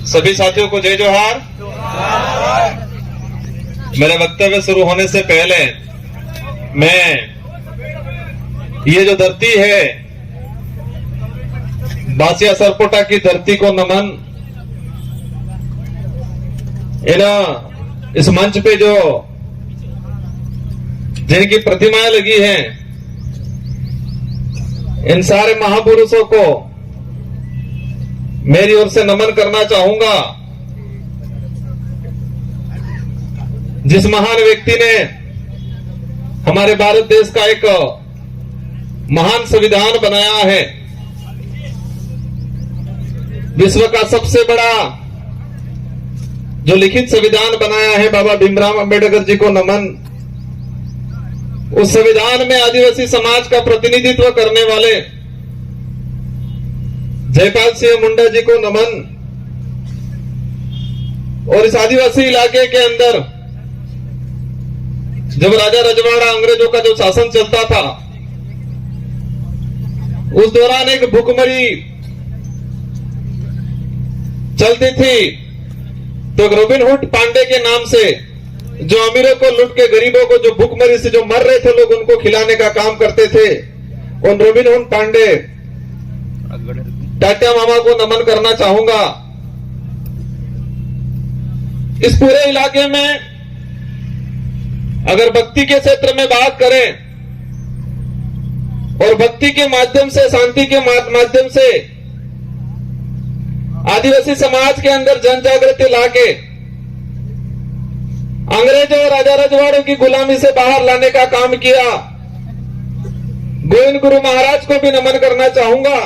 सभी साथियों को जय जोहार। मेरे वक्तव्य शुरू होने से पहले मैं ये जो धरती है बासिया सरपोटा की धरती को नमन। इस मंच पे जो जिनकी प्रतिमाएं लगी हैं, इन सारे महापुरुषों को मेरी ओर से नमन करना चाहूंगा। जिस महान व्यक्ति ने हमारे भारत देश का एक महान संविधान बनाया है, विश्व का सबसे बड़ा जो लिखित संविधान बनाया है, बाबा भीमराव अंबेडकर जी को नमन। उस संविधान में आदिवासी समाज का प्रतिनिधित्व करने वाले जयपाल सिंह मुंडा जी को नमन। और इस आदिवासी इलाके के अंदर जब राजा रजवाड़ा अंग्रेजों का जो शासन चलता था, उस दौरान एक भुखमरी चलती थी। तो रॉबिन हुड पांडे के नाम से जो अमीरों को लूट के गरीबों को, जो भुखमरी से जो मर रहे थे लोग, उनको खिलाने का काम करते थे। उन रॉबिन हुड पांडे टाटिया मामा को नमन करना चाहूंगा। इस पूरे इलाके में अगर भक्ति के क्षेत्र में बात करें और भक्ति के माध्यम से, शांति के माध्यम से आदिवासी समाज के अंदर जन जागृति लाके अंग्रेजों और राजा रजवाड़ों की गुलामी से बाहर लाने का काम किया। गोविंद गुरु महाराज को भी नमन करना चाहूंगा।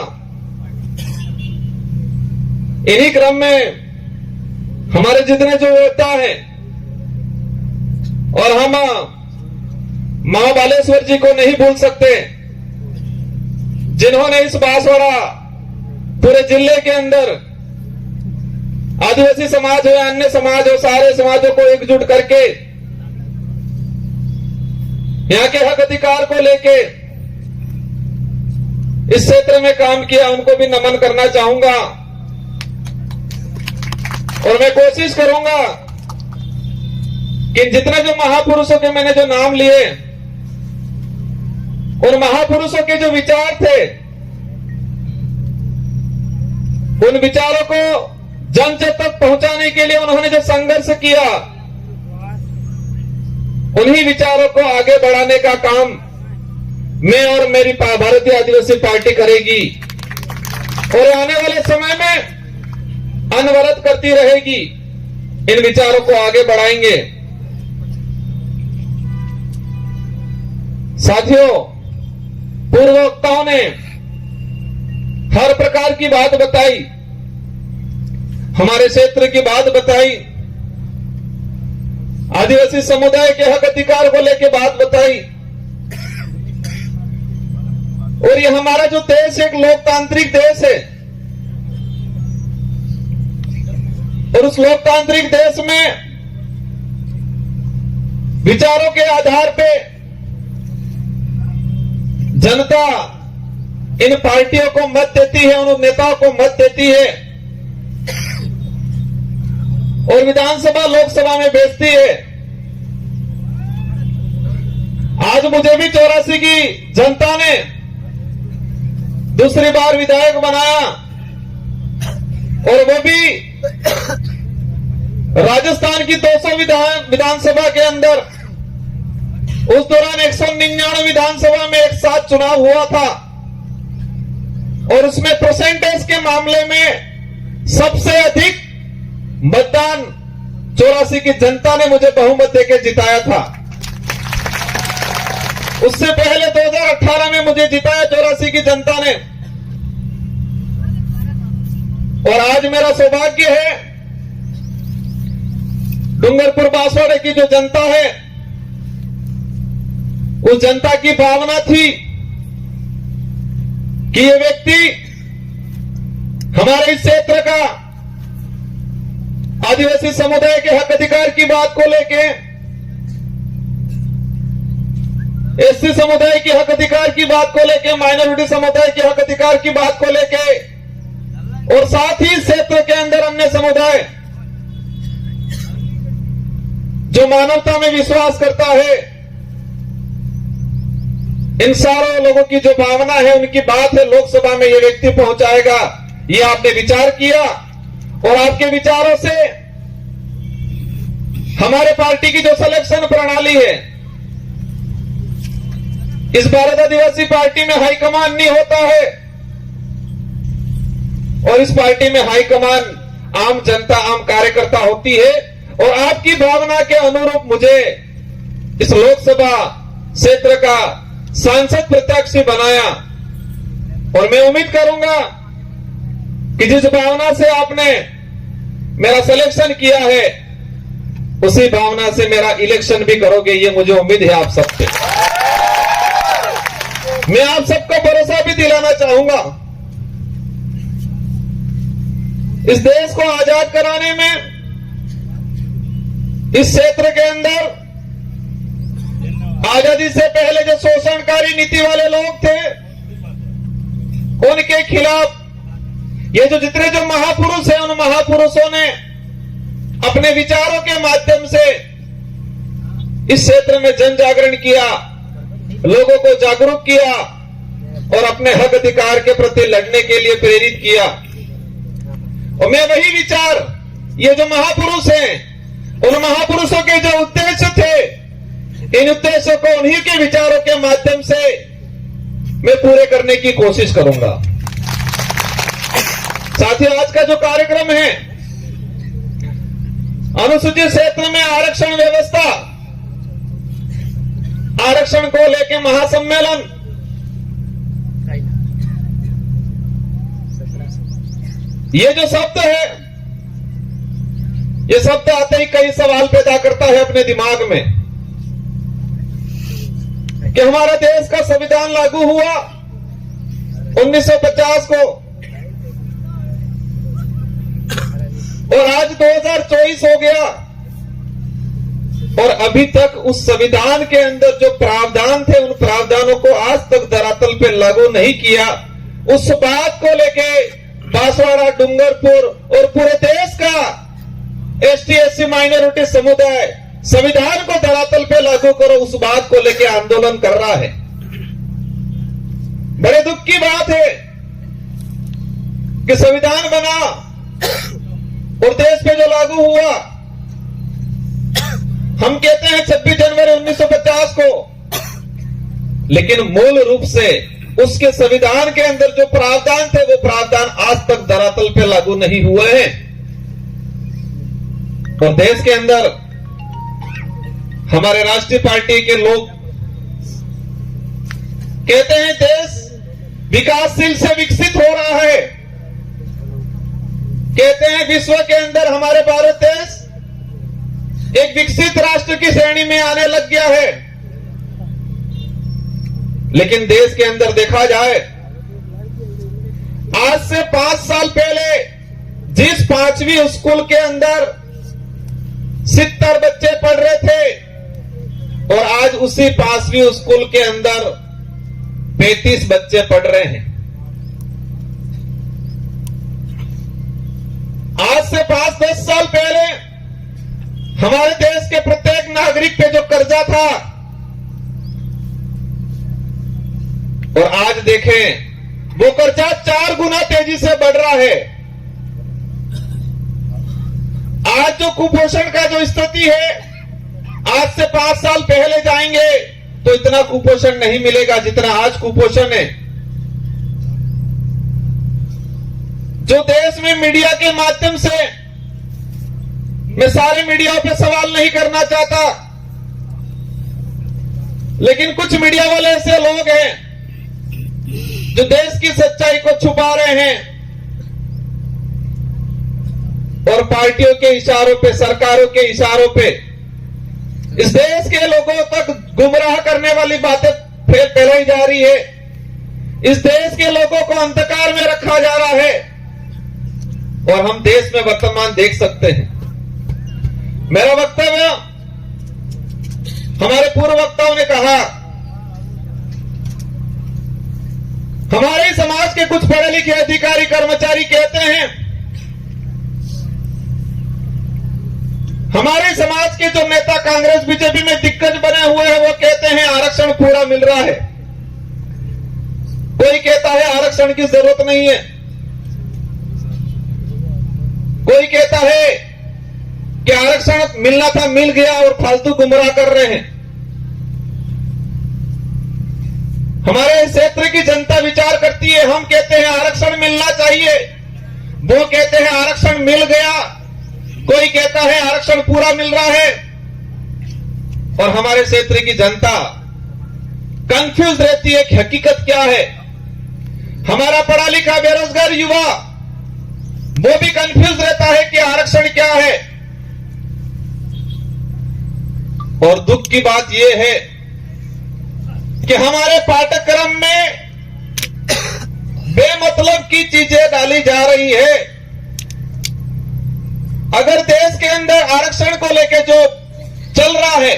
इन्हीं क्रम में हमारे जितने जो योद्धा हैं, और हम मां बालेश्वर जी को नहीं भूल सकते, जिन्होंने इस बांसवाड़ा पूरे जिले के अंदर आदिवासी समाज हो या अन्य समाज हो, सारे समाजों को एकजुट करके यहाँ के हक अधिकार को लेके इस क्षेत्र में काम किया। उनको भी नमन करना चाहूंगा। और मैं कोशिश करूंगा कि जितने जो महापुरुषों के मैंने जो नाम लिए, उन महापुरुषों के जो विचार थे, उन विचारों को जन जन तक पहुंचाने के लिए उन्होंने जो संघर्ष किया, उन्हीं विचारों को आगे बढ़ाने का काम मैं और मेरी भारतीय आदिवासी पार्टी करेगी और आने वाले समय में अनवरत करती रहेगी। इन विचारों को आगे बढ़ाएंगे। साथियों, पूर्व वक्ताओं ने हर प्रकार की बात बताई, हमारे क्षेत्र की बात बताई, आदिवासी समुदाय के हक अधिकार को लेकर बात बताई। और ये हमारा जो देश एक लोकतांत्रिक देश है, और उस लोकतांत्रिक देश में विचारों के आधार पे जनता इन पार्टियों को मत देती है, उन नेताओं को मत देती है और विधानसभा लोकसभा में भेजती है। आज मुझे भी 84 की जनता ने दूसरी बार विधायक बनाया, और वो भी राजस्थान की 200 विधानसभा के अंदर। उस दौरान 199 विधानसभा में एक साथ चुनाव हुआ था, और उसमें परसेंटेज के मामले में सबसे अधिक मतदान 84 की जनता ने मुझे बहुमत देकर जिताया था। उससे पहले 2018 में मुझे जिताया 84 की जनता ने। और आज मेरा सौभाग्य है, डूंगरपुर बांसवाड़े की जो जनता है, उस जनता की भावना थी कि ये व्यक्ति हमारे इस क्षेत्र का आदिवासी समुदाय के हक अधिकार की बात को लेके एससी समुदाय के हक अधिकार की बात को लेके, माइनॉरिटी समुदाय के हक अधिकार की बात को लेके, और साथ ही क्षेत्र के अंदर अन्य समुदाय जो मानवता में विश्वास करता है, इन सारों लोगों की जो भावना है, उनकी बात है लोकसभा में ये व्यक्ति पहुंचाएगा। ये आपने विचार किया और आपके विचारों से हमारे पार्टी की जो सिलेक्शन प्रणाली है, इस भारत आदिवासी पार्टी में हाईकमान नहीं होता है, और इस पार्टी में हाईकमान आम जनता, आम कार्यकर्ता होती है। और आपकी भावना के अनुरूप मुझे इस लोकसभा क्षेत्र का सांसद प्रत्याशी बनाया, और मैं उम्मीद करूंगा कि जिस भावना से आपने मेरा सिलेक्शन किया है, उसी भावना से मेरा इलेक्शन भी करोगे, ये मुझे उम्मीद है आप सबसे। मैं आप सबको भरोसा भी दिलाना चाहूंगा, इस देश को आजाद कराने में इस क्षेत्र के अंदर आजादी से पहले जो शोषणकारी नीति वाले लोग थे, उनके खिलाफ ये जो जितने जो महापुरुष हैं, उन महापुरुषों ने अपने विचारों के माध्यम से इस क्षेत्र में जन जागरण किया, लोगों को जागरूक किया और अपने हक अधिकार के प्रति लड़ने के लिए प्रेरित किया। और मैं वही विचार, ये जो महापुरुष हैं, उन महापुरुषों के जो उद्देश्य थे, इन उद्देश्यों को उन्हीं के विचारों के माध्यम से मैं पूरे करने की कोशिश करूंगा। साथियों, आज का जो कार्यक्रम है, अनुसूचित क्षेत्र में आरक्षण व्यवस्था, आरक्षण को लेकर महासम्मेलन, ये जो शब्द है, ये शब्द आते ही कई सवाल पैदा करता है अपने दिमाग में कि हमारा देश का संविधान लागू हुआ 1950 को, और आज 2024 हो गया, और अभी तक उस संविधान के अंदर जो प्रावधान थे, उन प्रावधानों को आज तक धरातल पे लागू नहीं किया। उस बात को लेके बांसवाड़ा, डूंगरपुर और पूरे देश का एसटी एससी माइनॉरिटी समुदाय संविधान को धरातल पे लागू करो, उस बात को लेके आंदोलन कर रहा है। बड़े दुख की बात है कि संविधान बना और देश पे जो लागू हुआ, हम कहते हैं 26 जनवरी 1950 को, लेकिन मूल रूप से उसके संविधान के अंदर जो प्रावधान थे, वो प्रावधान आज तक धरातल पे लागू नहीं हुए हैं। और देश के अंदर हमारे राष्ट्रीय पार्टी के लोग कहते हैं देश विकासशील से विकसित हो रहा है, कहते हैं विश्व के अंदर हमारे भारत देश एक विकसित राष्ट्र की श्रेणी में आने लग गया है। लेकिन देश के अंदर देखा जाए, आज से 5 साल पहले जिस 5वीं स्कूल के अंदर 70 बच्चे पढ़ रहे थे, और आज उसी 5वीं स्कूल के अंदर 35 बच्चे पढ़ रहे हैं। आज से 5-10 साल पहले हमारे देश के प्रत्येक नागरिक पे जो कर्जा था, और आज देखें वो कर्जा 4 गुना तेजी से बढ़ रहा है। आज जो कुपोषण का जो स्थिति है, आज से 5 साल पहले जाएंगे तो इतना कुपोषण नहीं मिलेगा जितना आज कुपोषण है। जो देश में मीडिया के माध्यम से, मैं सारे मीडिया पे सवाल नहीं करना चाहता, लेकिन कुछ मीडिया वाले ऐसे लोग हैं जो देश की सच्चाई को छुपा रहे हैं और पार्टियों के इशारों पे, सरकारों के इशारों पे इस देश के लोगों तक गुमराह करने वाली बातें फैलाई जा रही है। इस देश के लोगों को अंधकार में रखा जा रहा है, और हम देश में वर्तमान देख सकते हैं। मेरा वक्तव्य, हमारे पूर्व वक्ताओं ने कहा हमारे समाज के कुछ पढ़े लिखे अधिकारी कर्मचारी कहते हैं, हमारे समाज के जो नेता कांग्रेस बीजेपी में दिग्गज बने हुए हैं वो कहते हैं आरक्षण पूरा मिल रहा है। कोई कहता है आरक्षण की जरूरत नहीं है, कोई कहता है कि आरक्षण मिलना था मिल गया और फालतू गुमराह कर रहे हैं। हमारे क्षेत्र की जनता विचार करती है, हम कहते हैं आरक्षण मिलना चाहिए, वो कहते हैं आरक्षण मिल गया, कोई कहता है आरक्षण पूरा मिल रहा है। और हमारे क्षेत्र की जनता कंफ्यूज रहती है कि हकीकत क्या है। हमारा पढ़ा लिखा बेरोजगार युवा वो भी कंफ्यूज रहता है कि आरक्षण क्या है। और दुख की बात यह है कि हमारे पाठ्यक्रम में बेमतलब की चीजें डाली जा रही है। अगर देश के अंदर आरक्षण को लेकर जो चल रहा है,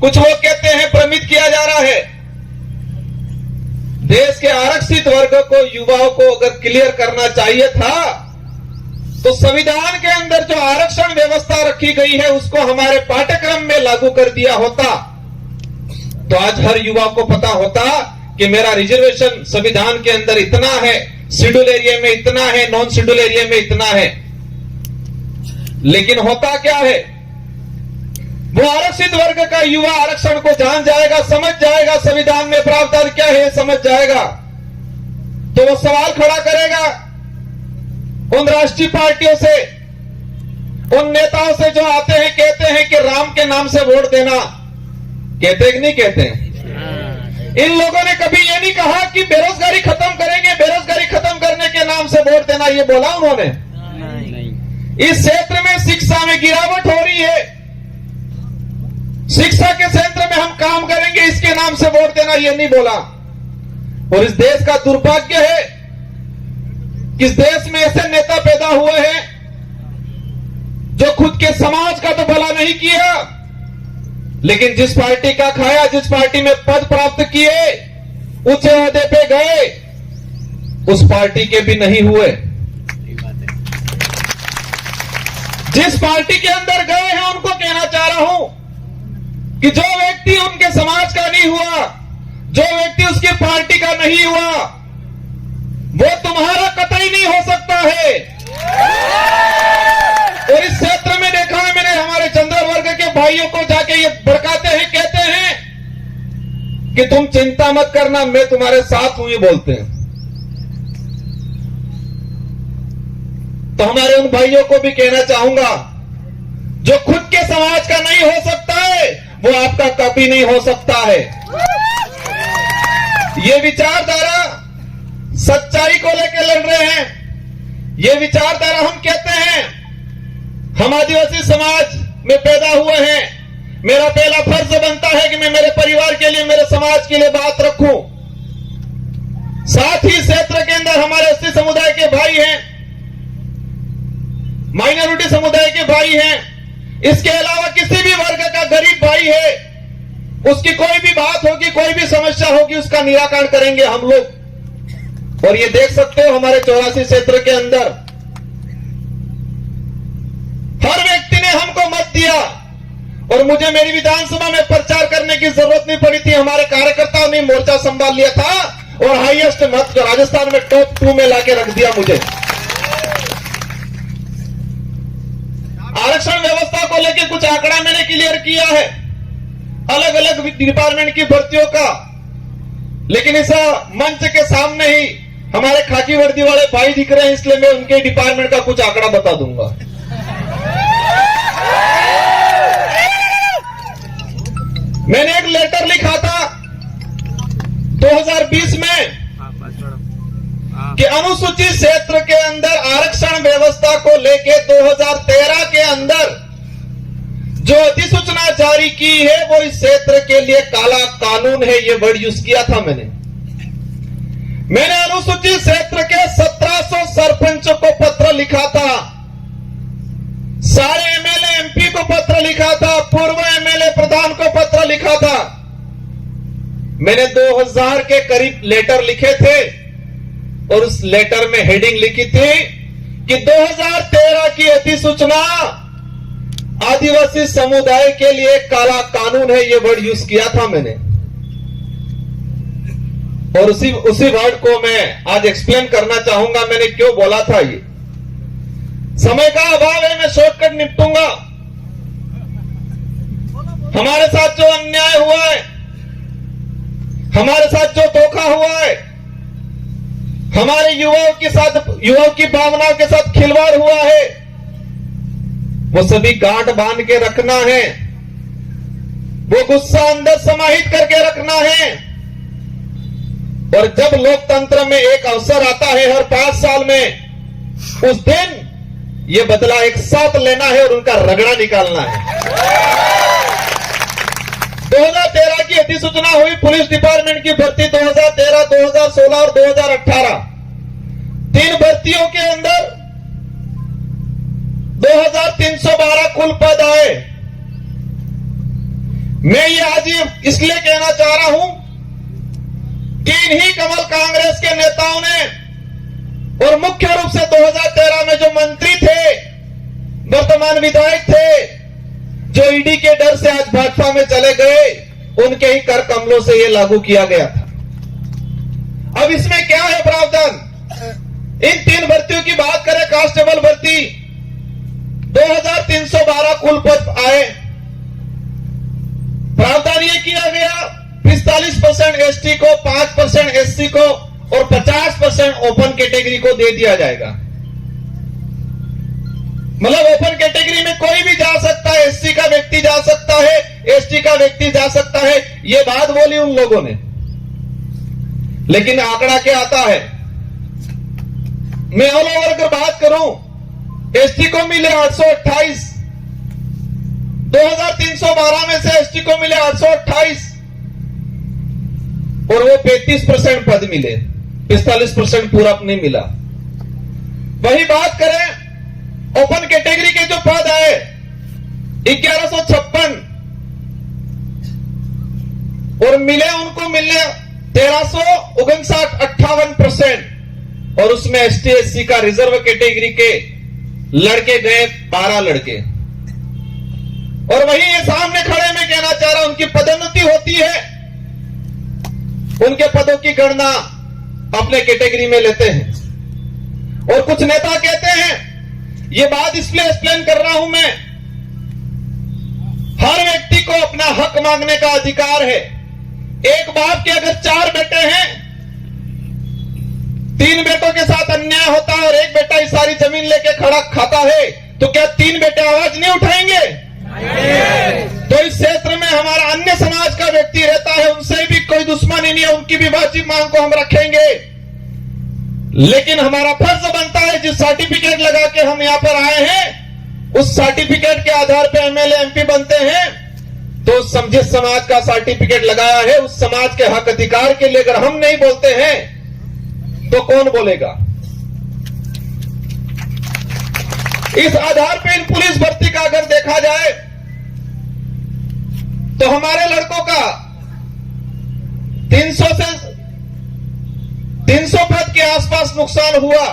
कुछ लोग कहते हैं भ्रमित किया जा रहा है। देश के आरक्षित वर्ग को, युवाओं को अगर क्लियर करना चाहिए था तो संविधान के अंदर जो आरक्षण व्यवस्था रखी गई है उसको हमारे पाठ्यक्रम में लागू कर दिया होता तो आज हर युवा को पता होता कि मेरा रिजर्वेशन संविधान के अंदर इतना है, शेड्यूल एरिया में इतना है, नॉन शेड्यूल एरिया में इतना है। लेकिन होता क्या है, वो आरक्षित वर्ग का युवा आरक्षण को जान जाएगा, समझ जाएगा, संविधान में प्रावधान क्या है समझ जाएगा, तो वो सवाल खड़ा करेगा उन राष्ट्रीय पार्टियों से, उन नेताओं से जो आते हैं कहते हैं कि राम के नाम से वोट देना। कहते कि नहीं कहते हैं? इन लोगों ने कभी ये नहीं कहा कि बेरोजगारी खत्म करेंगे, बेरोजगारी खत्म करने के नाम से वोट देना, ये बोला उन्होंने? इस क्षेत्र में शिक्षा में गिरावट हो रही है, शिक्षा के क्षेत्र में हम काम करेंगे, इसके नाम से वोट देना, ये नहीं बोला। और इस देश का दुर्भाग्य है कि इस देश में ऐसे नेता पैदा हुए हैं जो खुद के समाज का तो भला नहीं किया, लेकिन जिस पार्टी का खाया, जिस पार्टी में पद प्राप्त किए, ऊंचे ओहदे पे गए, उस पार्टी के भी नहीं हुए। जिस पार्टी के अंदर गए हैं उनको कहना चाह रहा हूं कि जो व्यक्ति उनके समाज का नहीं हुआ, जो व्यक्ति उसकी पार्टी का नहीं हुआ, वो तुम्हारा कतई नहीं हो सकता है। और इस क्षेत्र में देखा है मैंने, हमारे चंद्र वर्ग के भाइयों को जाके ये भड़काते हैं, कहते हैं कि तुम चिंता मत करना, मैं तुम्हारे साथ हूं, ये बोलते हैं। तो हमारे उन भाइयों को भी कहना चाहूंगा, जो खुद के समाज का नहीं हो सकता है वो आपका कभी नहीं हो सकता है। ये विचारधारा सच्चाई को लेकर लड़ रहे हैं। ये विचारधारा, हम कहते हैं हम आदिवासी समाज में पैदा हुए हैं, मेरा पहला फर्ज बनता है कि मैं मेरे परिवार के लिए, मेरे समाज के लिए बात रखूं। साथ ही क्षेत्र के अंदर हमारे एसटी समुदाय के भाई हैं, माइनॉरिटी समुदाय के भाई हैं, इसके अलावा किसी भी वर्ग का गरीब भाई है, उसकी कोई भी बात होगी, कोई भी समस्या होगी, उसका निराकरण करेंगे हम लोग। और ये देख सकते हो हमारे 84 क्षेत्र के अंदर हर व्यक्ति ने हमको मत दिया और मुझे मेरी विधानसभा में प्रचार करने की जरूरत नहीं पड़ी थी। हमारे कार्यकर्ताओं ने मोर्चा संभाल लिया था और हाईएस्ट मत राजस्थान में टॉप 2 में लाके रख दिया मुझे। आरक्षण व्यवस्था को लेकर कुछ आंकड़ा मैंने क्लियर किया है, अलग अलग डिपार्टमेंट की भर्तियों का, लेकिन इस मंच के सामने ही हमारे खाकी वर्दी वाले भाई दिख रहे हैं, इसलिए मैं उनके डिपार्टमेंट का कुछ आंकड़ा बता दूंगा। मैंने एक लेटर लिखा था 2020 में कि अनुसूचित क्षेत्र के अंदर आरक्षण व्यवस्था को लेके 2013 के अंदर जो अधिसूचना जारी की है वो इस क्षेत्र के लिए काला कानून है, ये वर्ड यूज किया था मैंने अनुसूचित क्षेत्र के 1700 सरपंचों को पत्र लिखा था, सारे एमएलए एमपी को पत्र लिखा था, पूर्व एमएलए प्रधान को पत्र लिखा था मैंने 2000 के करीब लेटर लिखे थे और उस लेटर में हेडिंग लिखी थी कि 2013 की अधिसूचना आदिवासी समुदाय के लिए काला कानून है, ये वर्ड यूज किया था मैंने। और उसी वर्ड को मैं आज एक्सप्लेन करना चाहूंगा मैंने क्यों बोला था। ये समय का अभाव है, मैं शॉर्टकट निपटूंगा। हमारे साथ जो अन्याय हुआ है, हमारे साथ जो धोखा हुआ है, हमारे युवाओं की भावनाओं के साथ खिलवाड़ हुआ है, वो सभी गांठ बांध के रखना है, वो गुस्सा अंदर समाहित करके रखना है। और जब लोकतंत्र में एक अवसर आता है हर 5 साल में, उस दिन ये बदला एक साथ लेना है और उनका रगड़ा निकालना है। 2013 की अधिसूचना हुई पुलिस डिपार्टमेंट की भर्ती 2013, 2016 और 2018। 3 भर्तियों के अंदर 2312 कुल पद आए। मैं ये आज इसलिए कहना चाह रहा हूं कि इन्हीं कमल कांग्रेस के नेताओं ने और मुख्य रूप से 2013 में जो मंत्री थे, वर्तमान विधायक थे, जो ईडी के डर से आज भाजपा में चले गए, उनके ही कर कमलों से यह लागू किया गया था। अब इसमें क्या है प्रावधान? इन 3 भर्तियों की बात करें, कांस्टेबल भर्ती 2312 कुल पद आए। प्रावधान यह किया गया 45% एसटी को, 5% एससी को और 50% ओपन कैटेगरी को दे दिया जाएगा। मतलब ओपन कैटेगरी में कोई भी जा सकता है, एससी का व्यक्ति जा सकता है, एसटी का व्यक्ति जा सकता है। ये बात बोली उन लोगों ने, लेकिन आंकड़ा क्या आता है? मैं ऑल ओवर अगर बात करूं, एसटी को मिले 828, 2312 में से एसटी को मिले 828 और वो 35% पद मिले, 45% पूरा नहीं मिला। वही बात करें ओपन कैटेगरी के जो पद आए 1156 और उनको मिले 1359, और उसमें एसटी एससी का रिजर्व कैटेगरी के लड़के गए 12 लड़के। और वही ये सामने खड़े में कहना चाह रहा हूं, उनकी पदोन्नति होती है, उनके पदों की गणना अपने कैटेगरी में लेते हैं। और कुछ नेता कहते हैं, ये बात इसलिए एक्सप्लेन कर रहा हूं मैं, हर व्यक्ति को अपना हक मांगने का अधिकार है। एक बाप के अगर 4 बेटे हैं, 3 बेटों के साथ अन्याय होता है और एक बेटा ही सारी जमीन लेके खड़ा खाता है, तो क्या 3 बेटे आवाज नहीं उठाएंगे? तो इस क्षेत्र में हमारा अन्य समाज का व्यक्ति रहता है, उनसे भी कोई दुश्मनी नहीं है, उनकी भी वाजिब मांग को हम रखेंगे। लेकिन हमारा फर्ज बनता है, जिस सर्टिफिकेट लगा के हम यहां पर आए हैं, उस सर्टिफिकेट के आधार पर एमएलए एमपी बनते हैं, तो जिस समाज का सर्टिफिकेट लगाया है, उस समाज के हक अधिकार के लिए अगर हम नहीं बोलते हैं तो कौन बोलेगा? इस आधार पर इन पुलिस भर्ती का अगर देखा जाए तो हमारे लड़कों का 300 पद के आसपास नुकसान हुआ।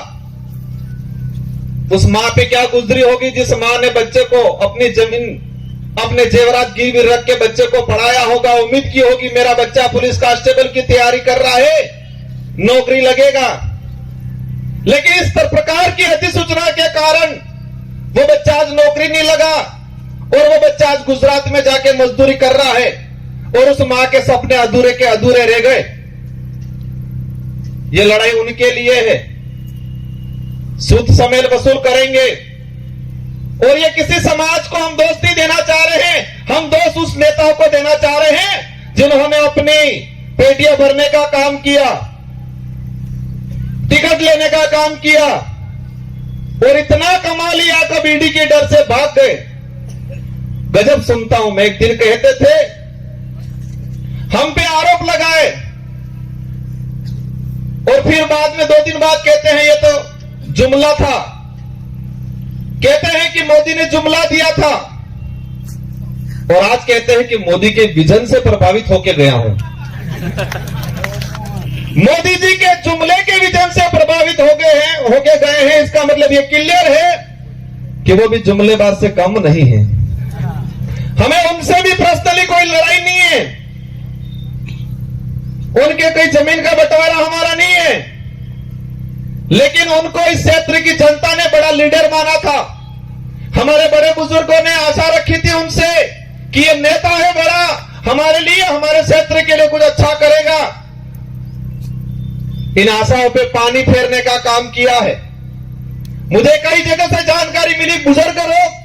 उस मां पे क्या गुजरी होगी जिस मां ने बच्चे को अपनी जमीन, अपने जेवरात गिरवी रख के बच्चे को पढ़ाया होगा, उम्मीद की होगी मेरा बच्चा पुलिस कांस्टेबल की तैयारी कर रहा है, नौकरी लगेगा। लेकिन इस प्रकार की अधिसूचना के कारण वो बच्चा आज नौकरी नहीं लगा और वो बच्चा आज गुजरात में जाके मजदूरी कर रहा है और उस मां के सपने अधूरे के अधूरे रह गए। ये लड़ाई उनके लिए है, सूद समेत वसूल करेंगे। और ये किसी समाज को हम दोष नहीं देना चाह रहे हैं, हम दोष उस नेताओं को देना चाह रहे हैं जिन्होंने अपनी पेटियां भरने का काम किया, टिकट लेने का काम किया और इतना कमा लिया कब ईडी के डर से भाग गए। गजब सुनता हूं मैं। एक दिन कहते थे, हम पे आरोप लगाए और फिर बाद में 2 दिन बाद कहते हैं ये तो जुमला था, कहते हैं कि मोदी ने जुमला दिया था, और आज कहते हैं कि मोदी के विजन से प्रभावित होकर गया हूं। मोदी जी के जुमले के विजन से प्रभावित होके गए हैं। इसका मतलब ये क्लियर है कि वो भी जुमलेबाज से कम नहीं है। हमें उनसे भी पर्सनली कोई लड़ाई नहीं है, उनके कोई जमीन का बंटवारा हमारा नहीं है, लेकिन उनको इस क्षेत्र की जनता ने बड़ा लीडर माना था। हमारे बड़े बुजुर्गों ने आशा रखी थी उनसे कि ये नेता है बड़ा, हमारे लिए, हमारे क्षेत्र के लिए कुछ अच्छा करेगा। इन आशाओं पे पानी फेरने का काम किया है। मुझे कई जगह से जानकारी मिली, बुजुर्ग लोग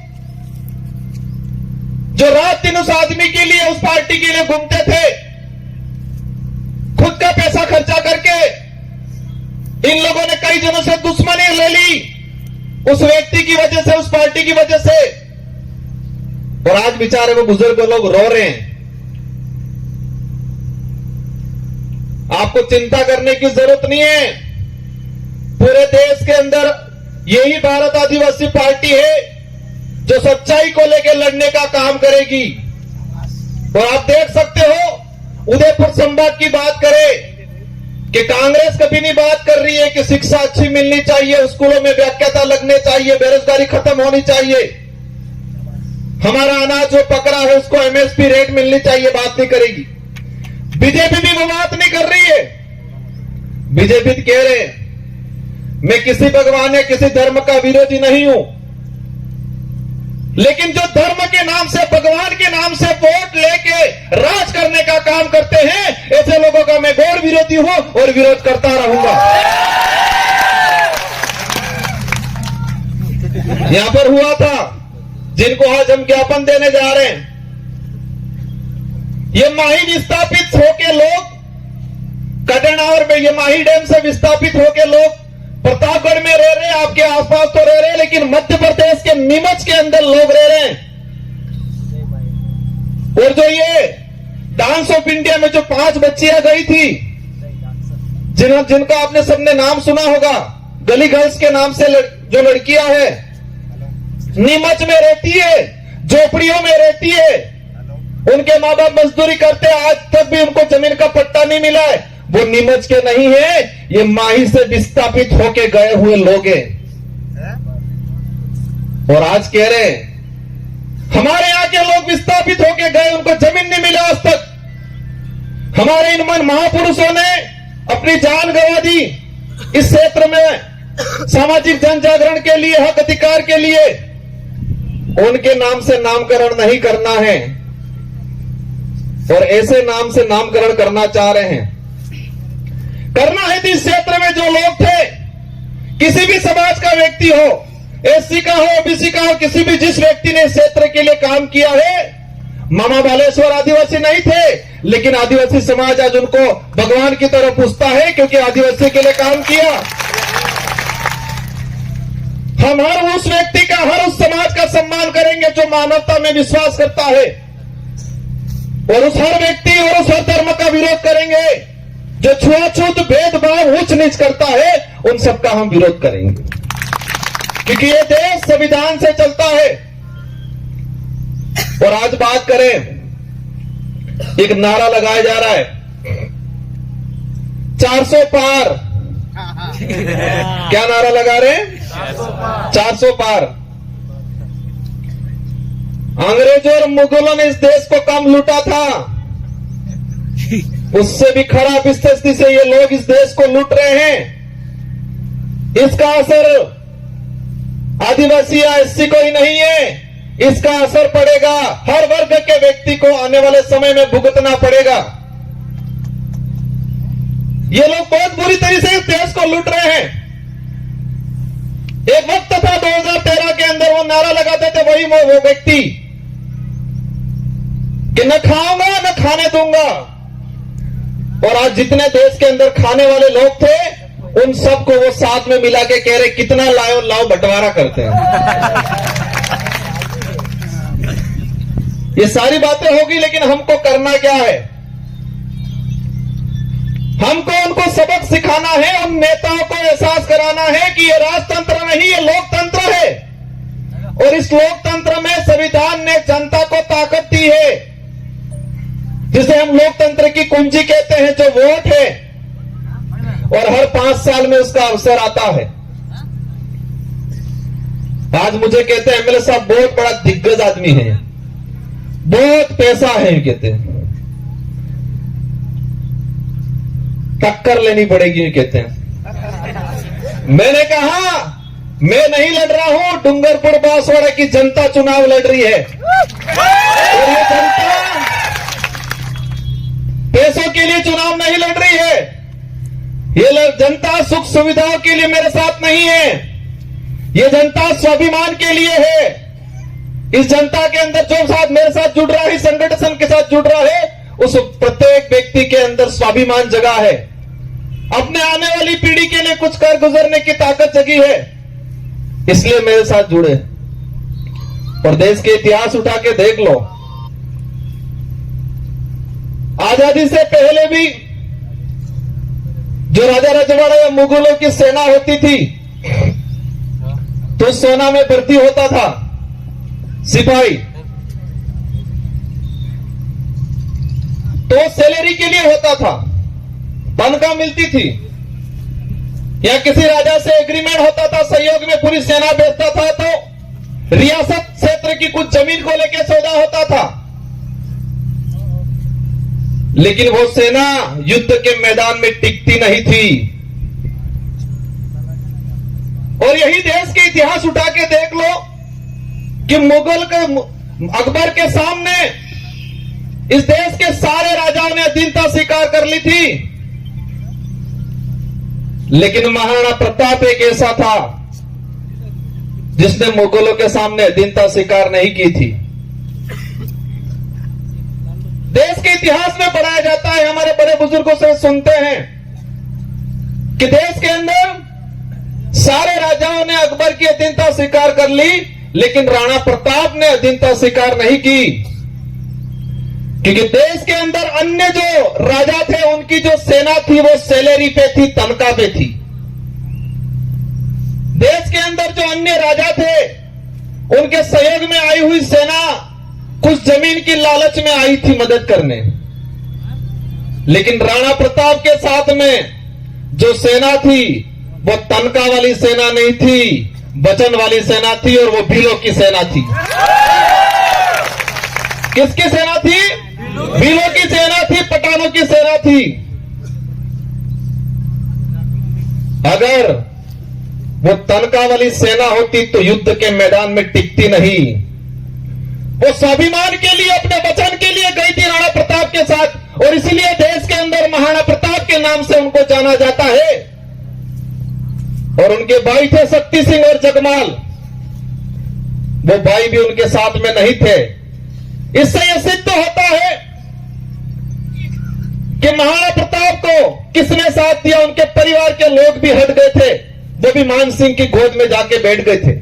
जो रात दिन उस आदमी के लिए, उस पार्टी के लिए घूमते थे, खुद का पैसा खर्चा करके इन लोगों ने कई जनों से दुश्मनी ले ली उस व्यक्ति की वजह से, उस पार्टी की वजह से, और आज बेचारे वो बुजुर्ग लोग रो रहे हैं। आपको चिंता करने की जरूरत नहीं है। पूरे देश के अंदर यही भारत आदिवासी पार्टी है जो सच्चाई को लेकर लड़ने का काम करेगी। और आप देख सकते हो, उदयपुर संभाग की बात करें कि कांग्रेस कभी नहीं बात कर रही है कि शिक्षा अच्छी मिलनी चाहिए, स्कूलों में व्याख्याता लगने चाहिए, बेरोजगारी खत्म होनी चाहिए, हमारा अनाज जो पकड़ा है उसको एमएसपी रेट मिलनी चाहिए, बात नहीं करेगी। बीजेपी भी वो बात नहीं कर रही है। बीजेपी कह रहे हैं मैं किसी भगवान या किसी धर्म का विरोधी नहीं हूं, लेकिन जो धर्म के नाम से, भगवान के नाम से वोट लेके राज करने का काम करते हैं, ऐसे लोगों का मैं घोर विरोधी हूं और विरोध करता रहूंगा। यहां पर हुआ था, जिनको आज हम ज्ञापन देने जा रहे हैं, ये माही विस्थापित होके लोग, कटनावर में, ये माही डैम से विस्थापित होके लोग प्रतापगढ़ में रह रहे हैं, आपके आसपास तो रह रहे हैं, लेकिन मध्य प्रदेश के नीमच के अंदर लोग रह रहे हैं। और जो ये डांस ऑफ इंडिया में जो 5 बच्चियां गई थी, जिनका आपने सबने नाम सुना होगा, गली गर्ल्स के नाम से जो लड़कियां हैं, नीमच में रहती है, झोपड़ियों में रहती है, उनके माँ बाप मजदूरी करते हैं, आज तक भी उनको जमीन का पट्टा नहीं मिला है। वो नीमच के नहीं है, ये माही से विस्थापित होके गए हुए लोग हैं। और आज कह रहे हैं हमारे यहां के लोग विस्थापित होके गए, उनको जमीन नहीं मिला आज तक। हमारे इन महापुरुषों ने अपनी जान गंवा दी इस क्षेत्र में सामाजिक जन जागरण के लिए, हक अधिकार के लिए। उनके नाम से नामकरण नहीं करना है, और ऐसे नाम से नामकरण करना चाह रहे हैं। करना है तो इस क्षेत्र में जो लोग थे, किसी भी समाज का व्यक्ति हो, एससी का हो, ओबीसी का हो, किसी भी जिस व्यक्ति ने इस क्षेत्र के लिए काम किया है, मामा बालेश्वर आदिवासी नहीं थे, लेकिन आदिवासी समाज आज उनको भगवान की तरह पूछता है, क्योंकि आदिवासी के लिए काम किया। हम हर उस व्यक्ति का, हर उस समाज का सम्मान करेंगे जो मानवता में विश्वास करता है, और उस हर व्यक्ति और उस हर धर्म का विरोध करेंगे जो छुआछूत, भेदभाव, ऊंच नीच करता है, उन सबका हम विरोध करेंगे, क्योंकि ये देश संविधान से चलता है। और आज बात करें, एक नारा लगाया जा रहा है 400 पार। क्या नारा लगा रहे हैं? 400 पार। अंग्रेजों और मुगलों ने इस देश को कम लूटा था, उससे भी खराब स्थिति से ये लोग इस देश को लूट रहे हैं। इसका असर आदिवासी या एससी को ही नहीं है, इसका असर पड़ेगा हर वर्ग के व्यक्ति को, आने वाले समय में भुगतना पड़ेगा। ये लोग बहुत बुरी तरीके से इस देश को लूट रहे हैं। एक वक्त था 2013 के अंदर वो नारा लगाते थे वही वो व्यक्ति कि न खाऊंगा न खाने दूंगा, और आज जितने देश के अंदर खाने वाले लोग थे, उन सबको वो साथ में मिला के कह रहे कितना लाओ लाओ बंटवारा करते हैं। ये सारी बातें होगी, लेकिन हमको करना क्या है? हमको उनको सबक सिखाना है, उन नेताओं को एहसास कराना है कि ये राजतंत्र नहीं, ये लोकतंत्र है, और इस लोकतंत्र में संविधान ने जनता को ताकत दी है जिसे हम लोकतंत्र की कुंजी कहते हैं, जो वोट है, और हर 5 साल में उसका अवसर आता है। आज मुझे कहते हैं एमएलए साहब बहुत बड़ा दिग्गज आदमी है, बहुत पैसा है, कहते हैं टक्कर लेनी पड़ेगी, कहते हैं। मैंने कहा मैं नहीं लड़ रहा हूं, डूंगरपुर बांसवाड़ा की जनता चुनाव लड़ रही है, और ये जनता पैसों के लिए चुनाव नहीं लड़ रही है। ये जनता सुख सुविधाओं के लिए मेरे साथ नहीं है, ये जनता स्वाभिमान के लिए है। इस जनता के अंदर जो साथ मेरे साथ जुड़ रहा है, संगठन के साथ जुड़ रहा है, उस प्रत्येक व्यक्ति के अंदर स्वाभिमान जगा है, अपने आने वाली पीढ़ी के लिए कुछ कर गुजरने की ताकत जगी है, इसलिए मेरे साथ जुड़े। और देश के इतिहास उठा के देख लो, आजादी से पहले भी जो राजा रजवाड़ा या मुगलों की सेना होती थी, तो सेना में भर्ती होता था सिपाही, तो सैलरी के लिए होता था, तनख्वाह मिलती थी, या किसी राजा से एग्रीमेंट होता था, सहयोग में पूरी सेना भेजता था, तो रियासत क्षेत्र की कुछ जमीन को लेकर सौदा होता था। लेकिन वो सेना युद्ध के मैदान में टिकती नहीं थी। और यही देश के इतिहास उठा के देख लो कि मुगल के अकबर के सामने इस देश के सारे राजाओं ने अधीनता स्वीकार कर ली थी, लेकिन महाराणा प्रताप एक ऐसा था जिसने मुगलों के सामने अधीनता स्वीकार नहीं की थी। देश के इतिहास में पढ़ाया जाता है, हमारे बड़े बुजुर्गों से सुनते हैं कि देश के अंदर सारे राजाओं ने अकबर की अधीनता स्वीकार कर ली, लेकिन राणा प्रताप ने अधीनता स्वीकार नहीं की, क्योंकि देश के अंदर अन्य जो राजा थे उनकी जो सेना थी वो सैलरी पे थी, तनख्वाह पे थी। देश के अंदर जो अन्य राजा थे उनके सहयोग में आई हुई सेना कुछ जमीन की लालच में आई थी मदद करने, लेकिन राणा प्रताप के साथ में जो सेना थी वो तनख्वाह वाली सेना नहीं थी, वचन वाली सेना थी, और वो भीलों की सेना थी। किसकी सेना थी? भीलों की सेना थी, पठानों की सेना थी। अगर वो तनख्वाह वाली सेना होती तो युद्ध के मैदान में टिकती नहीं। वो स्वाभिमान के लिए, अपने वचन के लिए गई थी राणा प्रताप के साथ, और इसीलिए देश के अंदर महाराणा प्रताप के नाम से उनको जाना जाता है। और उनके भाई थे शक्ति सिंह और जगमाल, वो भाई भी उनके साथ में नहीं थे। इससे यह सिद्ध होता है कि महाराणा प्रताप को किसने साथ दिया। उनके परिवार के लोग भी हट गए थे, वो भी मान सिंह की गोद में जाके बैठ गए थे।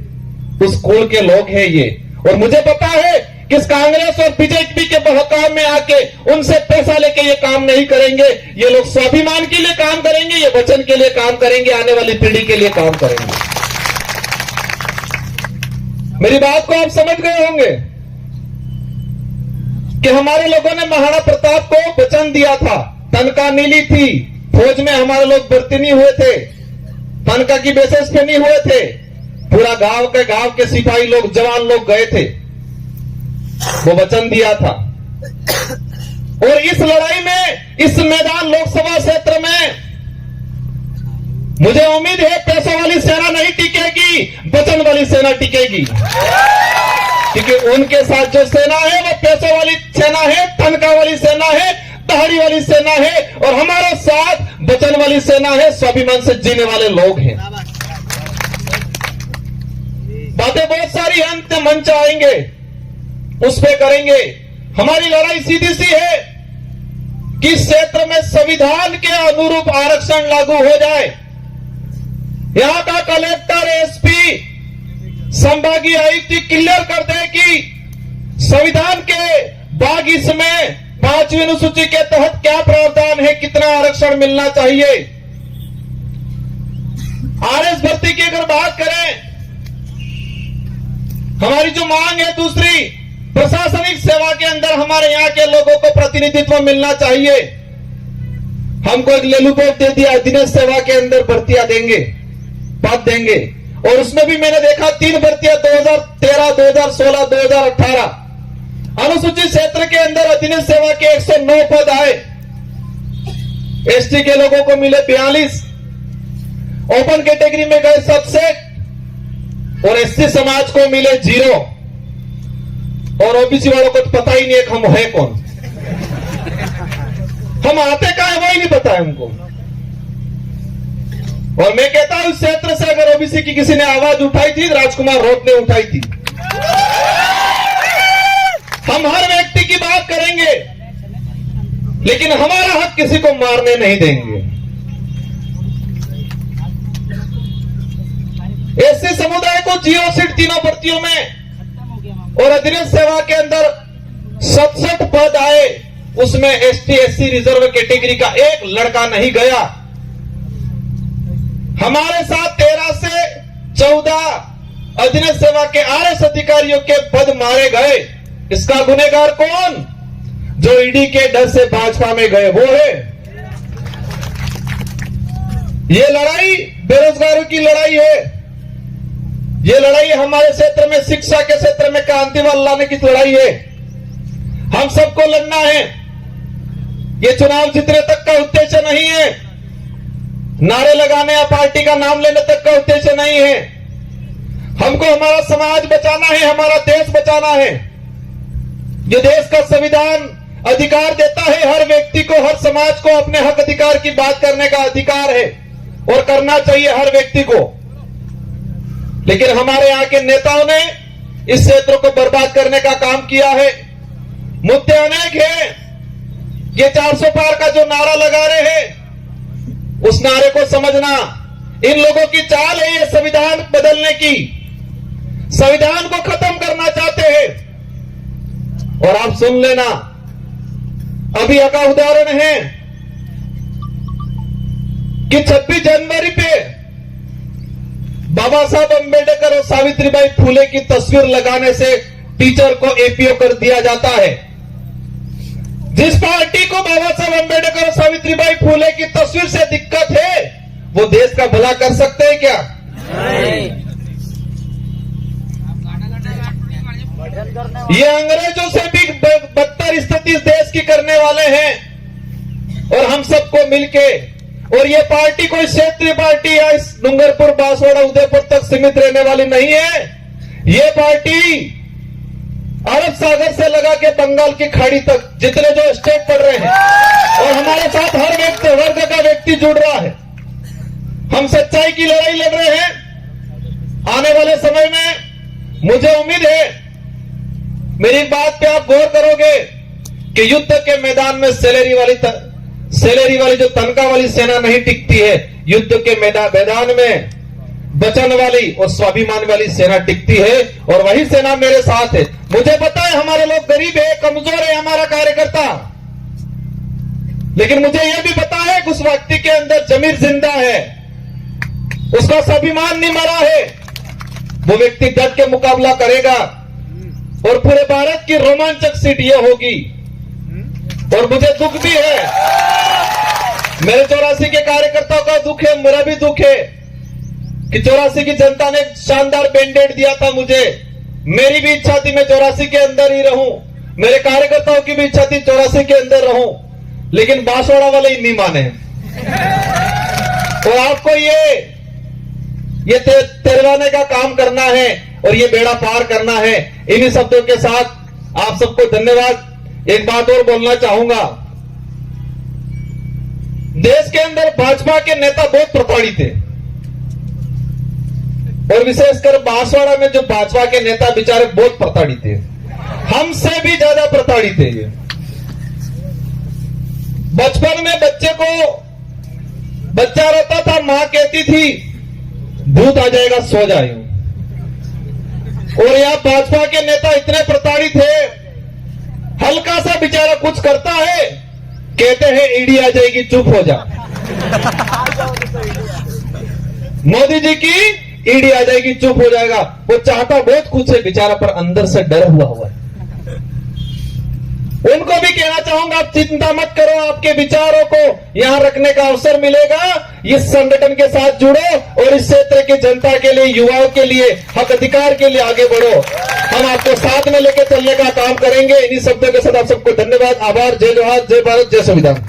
उस कुल के लोग हैं ये। और मुझे पता है कि इस कांग्रेस और बीजेपी के बहकाव में आके उनसे पैसा लेके ये काम नहीं करेंगे। ये लोग स्वाभिमान के लिए काम करेंगे, ये वचन के लिए काम करेंगे, आने वाली पीढ़ी के लिए काम करेंगे। मेरी बात को आप समझ गए होंगे कि हमारे लोगों ने महाराणा प्रताप को वचन दिया था, तनख्वाह नीली थी, फौज में हमारे लोग भर्ती नहीं हुए थे, तनख्वाह की बेसिस पे नहीं हुए थे, पूरा गांव के सिपाही लोग, जवान लोग गए थे, वो वचन दिया था। और इस लड़ाई में, इस मैदान लोकसभा क्षेत्र में मुझे उम्मीद है पैसों वाली सेना नहीं टिकेगी, वचन वाली सेना टिकेगी, क्योंकि उनके साथ जो सेना है वो पैसों वाली सेना है, तनख्वाह वाली सेना है, दहाड़ी वाली सेना है, और हमारे साथ वचन वाली सेना है, स्वाभिमान से जीने वाले लोग हैं। बातें बहुत सारी हैं, अंत मंच आएंगे उस पे करेंगे। हमारी लड़ाई सीधी सी है कि इस क्षेत्र में संविधान के अनुरूप आरक्षण लागू हो जाए। यहां का कलेक्टर, एसपी, संभागीय आयुक्त क्लियर कर दे कि संविधान के भाग इसमें 5वीं अनुसूची के तहत क्या प्रावधान है, कितना आरक्षण मिलना चाहिए। आरएस भर्ती की अगर बात करें, हमारी जो मांग है दूसरी, प्रशासनिक सेवा के अंदर हमारे यहाँ के लोगों को प्रतिनिधित्व मिलना चाहिए। हमको एक लेलुपोट दे दिया, दिनेश सेवा के अंदर भर्तियां देंगे, पद देंगे, और उसमें भी मैंने देखा 3 भर्तियां 2013, 2016, 2018। अनुसूचित क्षेत्र के अंदर अधिनियम सेवा के 109 पद आए, एसटी के लोगों को मिले 42, ओपन कैटेगरी में गए सबसेट, और एससी समाज को मिले 0, और ओबीसी वालों को तो पता ही नहीं है हम है कौन, हम आते कहां है वही नहीं पता है हमको। और मैं कहता हूं इस क्षेत्र से अगर ओबीसी की किसी ने आवाज उठाई थी, राजकुमार रोत ने उठाई थी। हम हर व्यक्ति की बात करेंगे, लेकिन हमारा हक किसी को मारने नहीं देंगे। एससी समुदाय को 0 सीट तीनों भर्तियों में, और अधिनियम सेवा के अंदर 67 पद आए, उसमें एसटी एससी रिजर्व कैटेगरी का एक लड़का नहीं गया। हमारे साथ 13 से 14 अधिनियम सेवा के आरएस अधिकारियों के पद मारे गए। इसका गुनहगार कौन? जो ईडी के डर से भाजपा में गए वो है। ये लड़ाई बेरोजगारों की लड़ाई है, ये लड़ाई हमारे क्षेत्र में शिक्षा के क्षेत्र में क्रांति लाने की लड़ाई है। हम सबको लड़ना है। ये चुनाव जीतने तक का उद्देश्य नहीं है, नारे लगाने या पार्टी का नाम लेने तक का उद्देश्य नहीं है। हमको हमारा समाज बचाना है, हमारा देश बचाना है। ये देश का संविधान अधिकार देता है हर व्यक्ति को, हर समाज को अपने हक अधिकार की बात करने का अधिकार है, और करना चाहिए हर व्यक्ति को। लेकिन हमारे यहाँ के नेताओं ने इस क्षेत्र को बर्बाद करने का काम किया है। मुद्दे अनेक हैं। ये 400 पार का जो नारा लगा रहे हैं, उस नारे को समझना। इन लोगों की चाल है ये संविधान बदलने की, संविधान को खत्म करना चाहते हैं। और आप सुन लेना, अभी का उदाहरण है कि 26 जनवरी पे बाबा साहब अंबेडकर और सावित्रीबाई फुले की तस्वीर लगाने से टीचर को एपीओ कर दिया जाता है। जिस पार्टी को बाबा साहब अंबेडकर और सावित्रीबाई फुले की तस्वीर से दिक्कत है, वो देश का भला कर सकते हैं क्या? नहीं। ये अंग्रेजों से भी बदतर स्थिति इस देश की करने वाले हैं, और हम सबको मिलके, और ये पार्टी कोई क्षेत्रीय पार्टी या इस डूंगरपुर, बांसवाड़ा, उदयपुर तक सीमित रहने वाली नहीं है। ये पार्टी अरब सागर से लगा के बंगाल की खाड़ी तक जितने जो स्टेट पड़ रहे हैं, और हमारे साथ हर व्यक्ति, वर्ग का व्यक्ति जुड़ रहा है। हम सच्चाई की लड़ाई लड़ रहे हैं। आने वाले समय में मुझे उम्मीद है, मेरी बात पे आप गौर करोगे कि युद्ध के मैदान में सैलरी वाली जो तनख्वाह वाली सेना नहीं टिकती है, युद्ध के मैदान में वचन वाली और स्वाभिमान वाली सेना टिकती है, और वही सेना मेरे साथ है। मुझे पता है हमारे लोग गरीब है, कमजोर है हमारा कार्यकर्ता, लेकिन मुझे यह भी पता है कि उस व्यक्ति के अंदर जमीर जिंदा है, उसका स्वाभिमान नहीं मरा है। वो व्यक्ति डट के मुकाबला करेगा, और पूरे भारत की रोमांचक सीट यह होगी। और मुझे दुख भी है, मेरे 84 के कार्यकर्ताओं का दुख है, मेरा भी दुख है कि 84 की जनता ने शानदार बैंडेड दिया था मुझे। मेरी भी इच्छा थी मैं 84 के अंदर ही रहूं, मेरे कार्यकर्ताओं की भी इच्छा थी 84 के अंदर रहूं, लेकिन बांसवाड़ा वाले ही नहीं माने। और आपको ये तिरवाने का काम करना है, और ये बेड़ा पार करना है। इन्हीं शब्दों के साथ आप सबको धन्यवाद। एक बात और बोलना चाहूंगा, देश के अंदर भाजपा के नेता बहुत प्रताड़ित थे, और विशेषकर बांसवाड़ा में जो भाजपा के नेता बेचारे बहुत प्रताड़ित थे, हमसे भी ज्यादा प्रताड़ित थे। बचपन में बच्चा रोता था, मां कहती थी भूत आ जाएगा सो जाए। और यहां भाजपा के नेता इतने प्रताड़ित है, हल्का सा बेचारा कुछ करता है, कहते हैं ईडी आ जाएगी चुप हो जा। मोदी जी की ईडी आ जाएगी चुप हो जाएगा। वो चाहता बहुत कुछ है बेचारा, पर अंदर से डरा हुआ है। उनको भी कहना चाहूंगा, आप चिंता मत करो, आपके विचारों को यहां रखने का अवसर मिलेगा। इस संगठन के साथ जुड़ो और इस क्षेत्र की जनता के लिए, युवाओं के लिए, हक अधिकार के लिए आगे बढ़ो। हम आपको साथ में लेकर चलने का काम करेंगे। इन्हीं शब्दों के साथ आप सबको धन्यवाद, आभार। जय जोहार, जय भारत, जय संविधान।